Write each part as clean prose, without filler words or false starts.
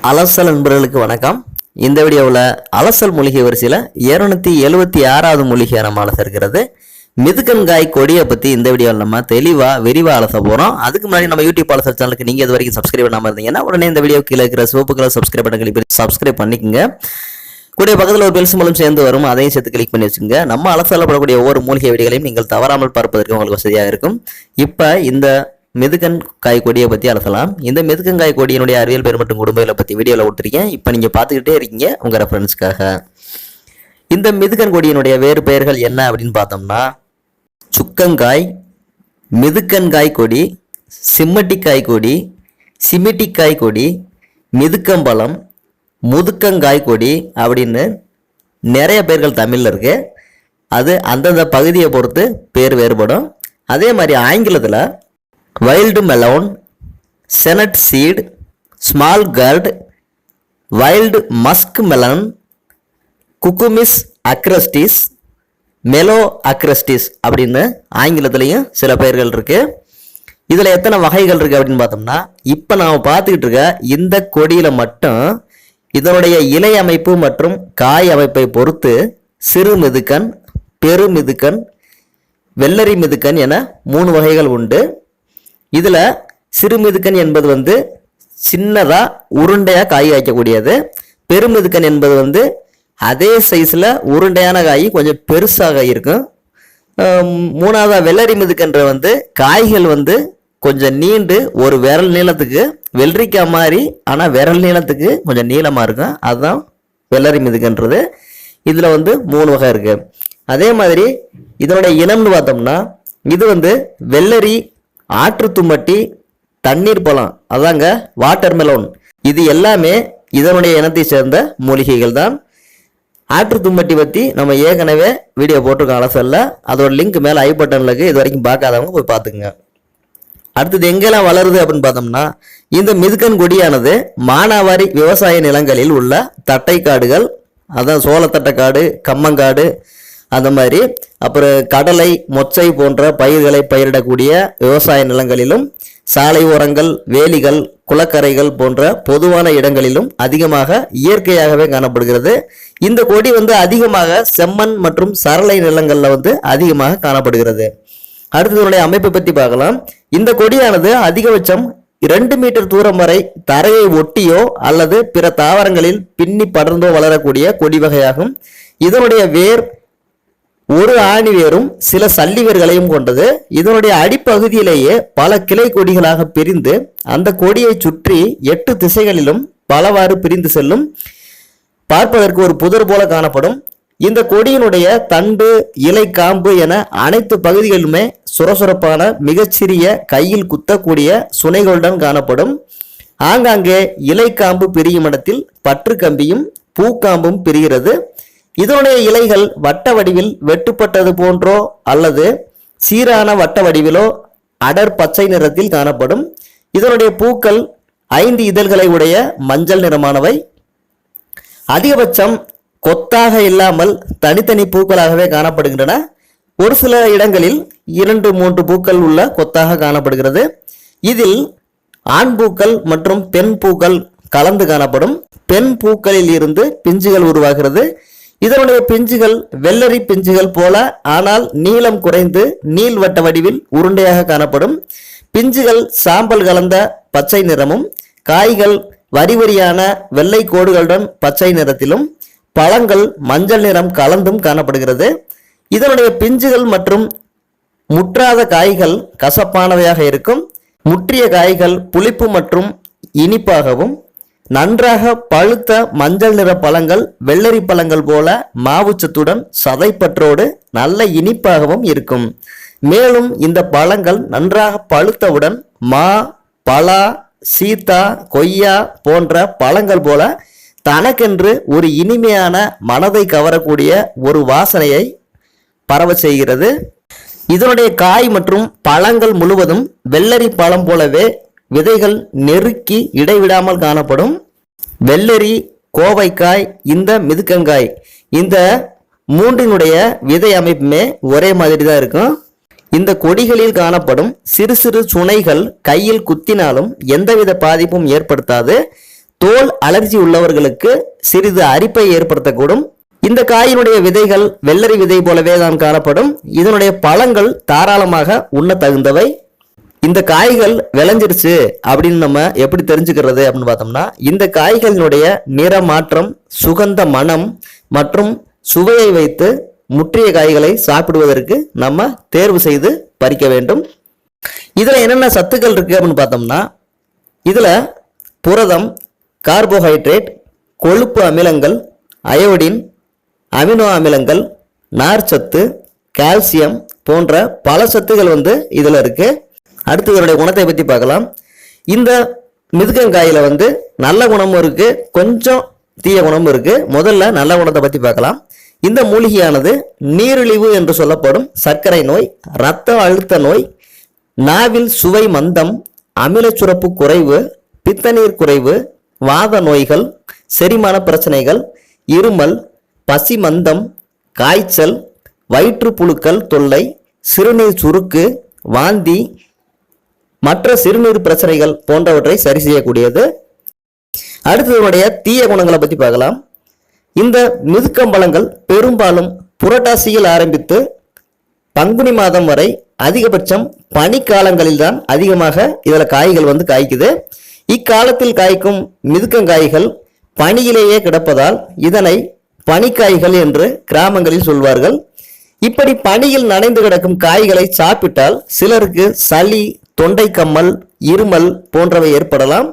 அலசல் நண்பர்களுக்கு வணக்கம். இந்த வீடியோவில் அலசல் மூலிகை வரிசையில் 276வது மூலிகையாக நம்ம அலச இருக்கிறது மிதுக்கன்காய் கொடியை பற்றி இந்த வீடியோவில் நம்ம விரிவாக அலச போகிறோம். அதுக்கு முன்னாடி நம்ம யூடியூப் அலசல் சேனலுக்கு நீங்கள் இது வரைக்கும் சப்ஸ்கிரைப் பண்ணாமல் இருந்தீங்கன்னா உடனே இந்த வீடியோ கீழே இருக்கிற சிவப்பு கலர் சப்ஸ்கிரைப் பண்ண கிளிக் பண்ணி சப்ஸ்கிரைப் பண்ணிக்கோங்க. கூடிய பக்கத்தில் ஒரு பெல்ஸ் மூலம் சேர்ந்து வரும், அதையும் சேர்த்து கிளிக் பண்ணி வச்சுங்க. நம்ம அலசலப்படக்கூடிய ஒவ்வொரு மூலிகை வீடியோகளையும் நீங்கள் தவறாமல் பார்ப்பதற்கு உங்களுக்கு வசதியாக இருக்கும். இப்போ இந்த மிதுக்கன் காய் கொடியை பற்றி அலசலாம். இந்த மிதுக்கங்காய் கொடியினுடைய அறிவியல் பேர் மற்றும் குடும்பங்களை பற்றி வீடியோவில் விட்டுருக்கேன். இப்போ நீங்கள் பார்த்துக்கிட்டே இருக்கீங்க உங்கள் ரெஃபரன்ஸ்க்காக. இந்த மிதுக்கன் கொடியினுடைய வேறு பெயர்கள் என்ன அப்படின்னு பார்த்தோம்னா சுக்கங்காய், மிதுக்கன்காய் கொடி, சிம்மட்டிக்காய் கொடி, சிமிட்டிக்காய் கொடி, மிதுக்கம்பழம், முதுக்கங்காய் கொடி அப்படின்னு நிறைய பேர்கள் தமிழில் இருக்கு. அது அந்தந்த பகுதியை பொறுத்து பேர் வேறுபடும். அதே மாதிரி ஆங்கிலத்தில் வைல்டு மெலோன், செனட் சீட், small gourd, wild musk melon, cucumis agrestis, melo agrestis அப்படின்னு ஆங்கிலத்திலையும் சில பெயர்கள் இருக்கு. இதில் எத்தனை வகைகள் இருக்கு அப்படின்னு பார்த்தோம்னா இப்போ நாம் பார்த்துக்கிட்டு இருக்க இந்த கொடியில் மட்டும் இதனுடைய இலை அமைப்பு மற்றும் காய் அமைப்பை பொறுத்து சிறு மிதுக்கன், பெரு மிதுக்கன், வெள்ளரி மிதுக்கன் என 3 வகைகள் உண்டு. இதில் சிறுமிதுக்கன் என்பது சின்னதாக உருண்டையாக காய் காய்க்கக்கூடியது. பெருமிதுக்கன் என்பது அதே சைஸில் உருண்டையான காய் கொஞ்சம் பெருசாக இருக்கும். மூணாவதாக வெள்ளரி மிதுக்கன்ற காய்கள் கொஞ்சம் நீண்டு ஒரு விரல் நீளத்துக்கு வெள்ளரிக்காய் மாதிரி, ஆனால் விரல் நீளத்துக்கு கொஞ்சம் நீளமாக இருக்கும். அதுதான் வெள்ளரி மிதுக்கன்றது. இதில் 3 வகை இருக்குது. அதே மாதிரி இதனுடைய இனம்னு பார்த்தோம்னா இது வெள்ளரி, ஆற்று தும்மட்டி, தண்ணீர் பழம், அதாங்க வாட்டர் மெலோன், இது எல்லாமே இதனுடைய இனத்தை சேர்ந்த மூலிகைகள் தான். ஆற்று தும்மட்டி பற்றி நம்ம ஏற்கனவே வீடியோ போட்டிருக்கோம் அலசல்ல. அதோட லிங்க் மேலே ஐ பட்டனில் இருக்குது. இது வரைக்கும் பார்க்காதவங்க போய் பார்த்துக்குங்க. அடுத்தது எங்கெல்லாம் வளருது அப்படின்னு பார்த்தோம்னா இந்த மிதுக்கன் கொடியானது மானாவாரி விவசாய நிலங்களில் உள்ள தட்டை காடுகள், அதான் சோளத்தட்டைக்காடு, கம்மங்காடு, அந்த மாதிரி அப்புறம் கடலை, மொச்சை போன்ற பயிர்களை பயிரிடக்கூடிய விவசாய நிலங்களிலும், சாலை ஓரங்கள், வேலிகள், குளக்கரைகள் போன்ற பொதுவான இடங்களிலும் அதிகமாக இயற்கையாகவே காணப்படுகிறது. இந்த கொடி அதிகமாக செம்மண் மற்றும் சரளை நிலங்களில் அதிகமாக காணப்படுகிறது. அடுத்ததனுடைய அமைப்பை பற்றி பார்க்கலாம். இந்த கொடியானது அதிகபட்சம் 2 மீட்டர் தூரம் வரை தரையை ஒட்டியோ அல்லது பிற தாவரங்களில் பின்னி படர்ந்தோ வளரக்கூடிய கொடி வகையாகும். இதனுடைய வேர் ஒரு ஆணி வேரும் சில சல்லி வேர்களையும் கொண்டது. இதனுடைய அடிப்பகுதியிலேயே பல கிளை கொடிகளாக பிரிந்து அந்த கொடியை சுற்றி 8 திசைகளிலும் பலவாறு பிரிந்து செல்லும். பார்ப்பதற்கு ஒரு புதர் போல காணப்படும். இந்த கொடியினுடைய தண்டு, இலை, காம்பு என அனைத்து பகுதிகளிலுமே சுரசுரப்பான மிகச்சிறிய கையில் குத்தக்கூடிய சுனைகளுடன் காணப்படும். ஆங்காங்கே இலை காம்பு பிரியும் இடத்தில் பற்று கம்பியும் பூக்காம்பும் பிரிகிறது. இதனுடைய இலைகள் வட்ட வடிவில் வெட்டுப்பட்டது போன்றோ அல்லது சீரான வட்ட வடிவிலோ அடர் பச்சை நிறத்தில் காணப்படும். இதனுடைய பூக்கள் 5 இதழ்களை உடைய மஞ்சள் நிறமானவை. அதிகபட்சம் கொத்தாக இல்லாமல் தனித்தனி பூக்களாகவே காணப்படுகின்றன. ஒரு சில இடங்களில் 2-3 பூக்கள் உள்ள கொத்தாக காணப்படுகிறது. இதில் ஆண் பூக்கள் மற்றும் பெண் பூக்கள் கலந்து காணப்படும். பெண் பூக்களில் இருந்து பிஞ்சுகள் உருவாகிறது. இதனுடைய பிஞ்சுகள் வெள்ளரி பிஞ்சுகள் போல, ஆனால் நீளம் குறைந்து நீள்வட்ட வடிவில் உருண்டையாக காணப்படும். பிஞ்சுகள் சாம்பல் கலந்த பச்சை நிறமும், காய்கள் வரி வரியான வெள்ளை கோடுகளுடன் பச்சை நிறத்திலும், பழங்கள் மஞ்சள் நிறம் கலந்தும் காணப்படுகிறது. இதனுடைய பிஞ்சுகள் மற்றும் முற்றாத காய்கள் கசப்பானவையாக இருக்கும். முற்றிய காய்கள் புளிப்பு மற்றும் இனிப்பாகவும், நன்றாக பழுத்த மஞ்சள் நிற பழங்கள் வெள்ளரி பழங்கள் போல மாவுச்சத்துடன் சதைப்பற்றோடு நல்ல இனிப்பாகவும் இருக்கும். மேலும் இந்த பழங்கள் நன்றாக பழுத்தவுடன் மா, பலா, சீத்தா, கொய்யா போன்ற பழங்கள் போல தனக்கென்று ஒரு இனிமையான மனதை கவரக்கூடிய ஒரு வாசனையை பரவ செய்கிறது. இதனுடைய காய் மற்றும் பழங்கள் முழுவதும் வெள்ளரி பழம் போலவே விதைகள் நெருக்கி இடைவிடாமல் காணப்படும். வெள்ளரி, கோவைக்காய், இந்த மிதுக்கங்காய், இந்த 3னுடைய விதை அமைப்புமே ஒரே மாதிரி தான் இருக்கும். இந்த கொடிகளில் காணப்படும் சிறு சிறு சுனைகள் கையில் குத்தினாலும் எந்தவித பாதிப்பும் ஏற்படுத்தாது. தோல் அலர்ஜி உள்ளவர்களுக்கு சிறிது அரிப்பை ஏற்படுத்தக்கூடும். இந்த காயினுடைய விதைகள் வெள்ளரி விதை போலவே தான் காணப்படும். இதனுடைய பழங்கள் தாராளமாக உண்ண தகுந்தவை. இந்த காய்கள் விளைஞ்சிருச்சு அப்படின்னு நம்ம எப்படி தெரிஞ்சுக்கிறது அப்படின்னு பார்த்தோம்னா, இந்த காய்களினுடைய நிற மாற்றம், சுகந்த மனம் மற்றும் சுவையை வைத்து முற்றிய காய்களை சாப்பிடுவதற்கு நம்ம தேர்வு செய்து பறிக்க வேண்டும். இதுல என்னென்ன சத்துக்கள் இருக்கு அப்படின்னு பார்த்தோம்னா, இதுல புரதம், கார்போஹைட்ரேட், கொழுப்பு அமிலங்கள், அயோடின், அமினோ அமிலங்கள், நார்ச்சத்து, கால்சியம் போன்ற பல சத்துக்கள் இதுல இருக்கு. அடுத்து இதனுடைய குணத்தை பற்றி பார்க்கலாம். இந்த மிதுக்கங்காயில நல்ல குணமும் இருக்கு, கொஞ்சம் தீய குணமும் இருக்கு. முதல்ல நல்ல குணத்தை பற்றி பார்க்கலாம். இந்த மூலிகையானது நீரிழிவு என்று சொல்லப்படும் சர்க்கரை நோய், இரத்த அழுத்த நோய், நாவில் சுவை மந்தம், அமில சுரப்பு குறைவு, பித்தநீர் குறைவு, வாத நோய்கள், செரிமான பிரச்சனைகள், இருமல், பசி மந்தம், காய்ச்சல், வயிற்றுப்புழுக்கள் தொல்லை, சிறுநீர் சுருக்கு, வாந்தி, மற்ற சிறுநீர் பிரச்சனைகள் போன்றவற்றை சரி செய்யக்கூடியது. அடுத்ததுடைய தீய குணங்களை பற்றி பார்க்கலாம். இந்த மிதுக்கம்பழங்கள் பெரும்பாலும் புரட்டாசியில் ஆரம்பித்து பங்குனி மாதம் வரை, அதிகபட்சம் பனிக்காலங்களில் தான் அதிகமாக இதில் காய்கள் காய்க்குது. இக்காலத்தில் காய்க்கும் மிதுக்கங்காய்கள் பனியிலேயே கிடப்பதால் இதனை பனிக்காய்கள் என்று கிராமங்களில் சொல்வார்கள். இப்படி பனியில் நனைந்து கிடக்கும் காய்களை சாப்பிட்டால் சிலருக்கு சளி, தொண்டை கம்மல், இருமல் போன்றவை ஏற்படலாம்.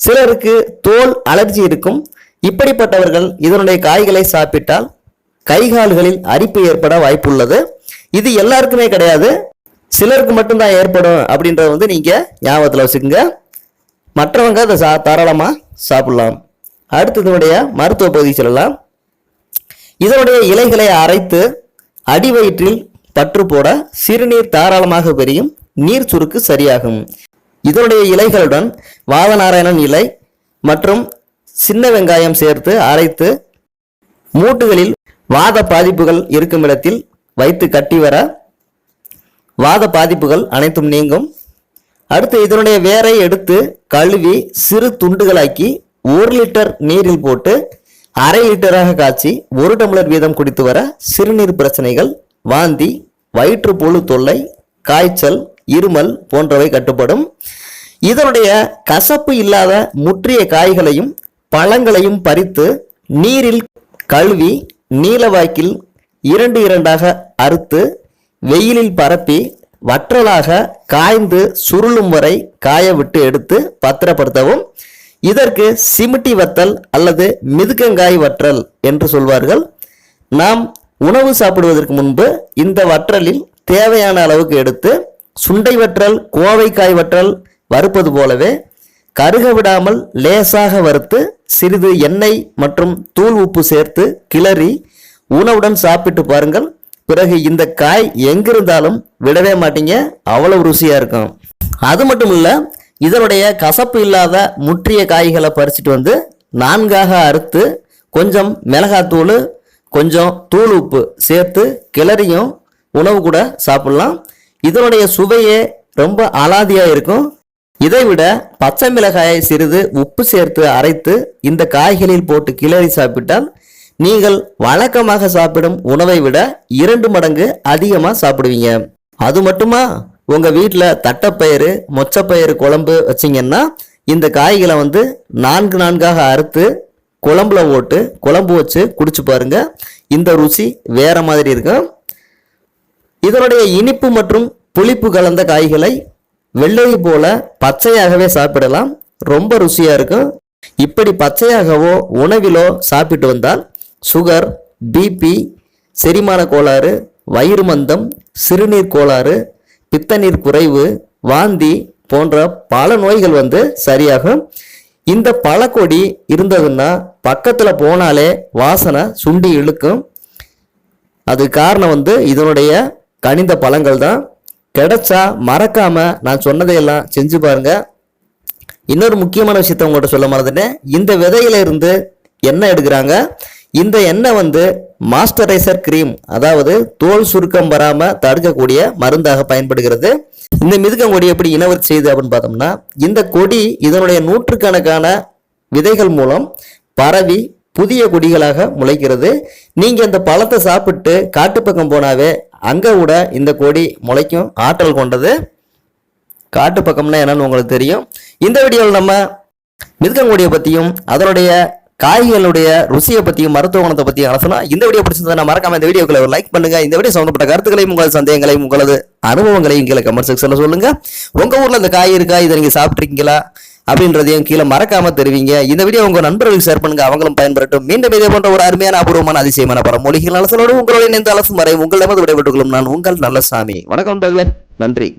சிலருக்கு தோல் அலர்ஜி இருக்கும். இப்படிப்பட்டவர்கள் இதனுடைய காய்களை சாப்பிட்டால் கைகால்களில் அரிப்பு ஏற்பட வாய்ப்புள்ளது. இது எல்லாருக்குமே கிடையாது, சிலருக்கு மட்டும்தான் ஏற்படும் அப்படின்றத நீங்க ஞாபகத்தில் வச்சுக்கோங்க. மற்றவங்க அதை தாராளமா சாப்பிடலாம். அடுத்ததுடைய மருத்துவ பகுதி செல்லலாம். இதனுடைய இலைகளை அரைத்து அடிவயிற்றில் பற்று போட சிறுநீர் தாராளமாக பெரியும், நீர் சுருக்கு சரியாகும். இதனுடைய இலைகளுடன் வாதநாராயணன் இலை மற்றும் சின்ன வெங்காயம் சேர்த்து அரைத்து மூட்டுகளில் வாத பாதிப்புகள் இருக்கும் இடத்தில் வைத்து கட்டி வர வாத பாதிப்புகள் அனைத்தும் நீங்கும். அடுத்து இதனுடைய வேரை எடுத்து கழுவி சிறு துண்டுகளாக்கி 1 லிட்டர் நீரில் போட்டு 1/2 லிட்டராக காய்ச்சி 1 டம்ளர் வீதம் குடித்து வர சிறுநீர் பிரச்சனைகள், வாந்தி, வயிற்றுப்புழு தொல்லை, காய்ச்சல், இருமல் போன்றவை கட்டுப்படும். இதனுடைய கசப்பு இல்லாத முற்றிய காய்களையும் பழங்களையும் பறித்து நீரில் கழுவி நீலவாக்கில் 2 அறுத்து வெயிலில் பரப்பி வற்றலாக காய்ந்து சுருளும் வரை காய விட்டு எடுத்து பத்திரப்படுத்தவும். இதற்கு சிமிட்டி வத்தல் அல்லது மிதுக்கங்காய் வற்றல் என்று சொல்வார்கள். நாம் உணவு சாப்பிடுவதற்கு முன்பு இந்த வற்றலில் தேவையான அளவுக்கு எடுத்து சுண்டை வற்றல், கோவைக்காய் வற்றல் வறுப்பது போலவே கருக விடாமல் லேசாக வறுத்து சிறிது எண்ணெய் மற்றும் தூள் உப்பு சேர்த்து கிளறி உணவுடன் சாப்பிட்டு பாருங்கள். பிறகு இந்த காய் எங்கிருந்தாலும் விடவே மாட்டீங்க, அவ்வளவு ருசியா இருக்கும். அது மட்டும் இல்ல, இதனுடைய கசப்பு இல்லாத முற்றிய காய்களை பறிச்சுட்டு 4ஆக அறுத்து கொஞ்சம் மிளகாத்தூள், கொஞ்சம் தூள் உப்பு சேர்த்து கிளறியும் உணவு கூட சாப்பிடலாம். இதனுடைய சுவையே ரொம்ப அலாதியா இருக்கும். இதைவிட பச்சை மிளகாயை சிறிது உப்பு சேர்த்து அரைத்து இந்த காய்களில் போட்டு கிளறி சாப்பிட்டால் நீங்கள் வழக்கமாக சாப்பிடும் உணவை விட 2 மடங்கு அதிகமாக சாப்பிடுவீங்க. அது மட்டுமா, உங்க வீட்டில் தட்டைப்பயிறு, மொச்சப்பயிறு குழம்பு வச்சிங்கன்னா இந்த காய்களை 4ஆக அறுத்து குழம்புல போட்டு குழம்பு வச்சு குடிச்சு பாருங்க. இந்த ருசி வேற மாதிரி இருக்கும். இதனுடைய இனிப்பு மற்றும் புளிப்பு கலந்த காய்களை வெள்ளரி போல பச்சையாகவே சாப்பிடலாம், ரொம்ப ருசியா இருக்கும். இப்படி பச்சையாகவோ உணவிலோ சாப்பிட்டு வந்தால் சுகர், பிபி, செரிமான கோளாறு, வயிறு மந்தம், சிறுநீர் கோளாறு, பித்தநீர் குறைவு, வாந்தி போன்ற பல நோய்கள் சரியாகும். இந்த பழக்கொடி இருந்ததுன்னா பக்கத்துல போனாலே வாசனை சுண்டி இழுக்கும். அது காரணம் இதனுடைய கனிந்த பழங்கள் தான். கிடைச்சா மறக்காம நான் சொன்னதையெல்லாம் செஞ்சு பாருங்க. இன்னொரு முக்கியமான விஷயத்த உங்கள்கிட்ட சொல்ல மறந்துட்டேன். இந்த விதையில இருந்து எண்ணெய் எடுக்கிறாங்க. இந்த எண்ணெய் மாஸ்டரைசர் கிரீம், அதாவது தோல் சுருக்கம் வராம தடுக்கக்கூடிய மருந்தாக பயன்படுகிறது. இந்த மிதுக்கங்கொடி எப்படி இனவர்த்தி செய்யுது அப்படின்னு பார்த்தோம்னா, இந்த கொடி இதனுடைய நூற்றுக்கணக்கான விதைகள் மூலம் பரவி புதிய கொடிகளாக முளைக்கிறது. நீங்கள் இந்த பழத்தை சாப்பிட்டு காட்டு பக்கம் போனாவே அங்கே கூட இந்த கொடி முளைக்கும் ஆற்றல் கொண்டது. காட்டு பக்கம்னா என்னன்னு உங்களுக்கு தெரியும். இந்த வீடியோவில் நம்ம மிருகங்கொடியை பற்றியும் அதனுடைய காய்களுடைய ருசியை பற்றியும் மருத்துவ குணத்தை பற்றியும் அலசலாம். இந்த வீடியோ பிடிச்சிருந்தா மறக்காம இந்த வீடியோக்களை ஒரு லைக் பண்ணுங்க. இந்த வீடியோ சம்பந்தப்பட்ட கருத்துக்களையும் உங்கள் சந்தேகங்களையும் உங்களது அனுபவங்களையும் கீழே கமெண்ட் செக்ஷன்ல சொல்லுங்க. உங்க ஊர்ல இந்த காய் இருக்கா, இதை நீங்க சாப்பிட்ருக்கீங்களா அப்படின்றதையும் கீழே மறக்காம தெரிவிங்க. இந்த வீடியோ உங்க நண்பர்களுக்கு ஷேர் பண்ணுங்க, அவங்களும் பயன்பெறட்டும். மீண்டும் இதே போன்ற ஒரு அருமையான அபூர்வமான அதிசயமான பரமொழிகள் அலசலோடு உங்களோட இணைந்து அலசும் வரை உங்களிடமது விடைபெற்றுக் கொள்ளும் நான் உங்கள் நல்லசாமி. வணக்கம். நன்றி.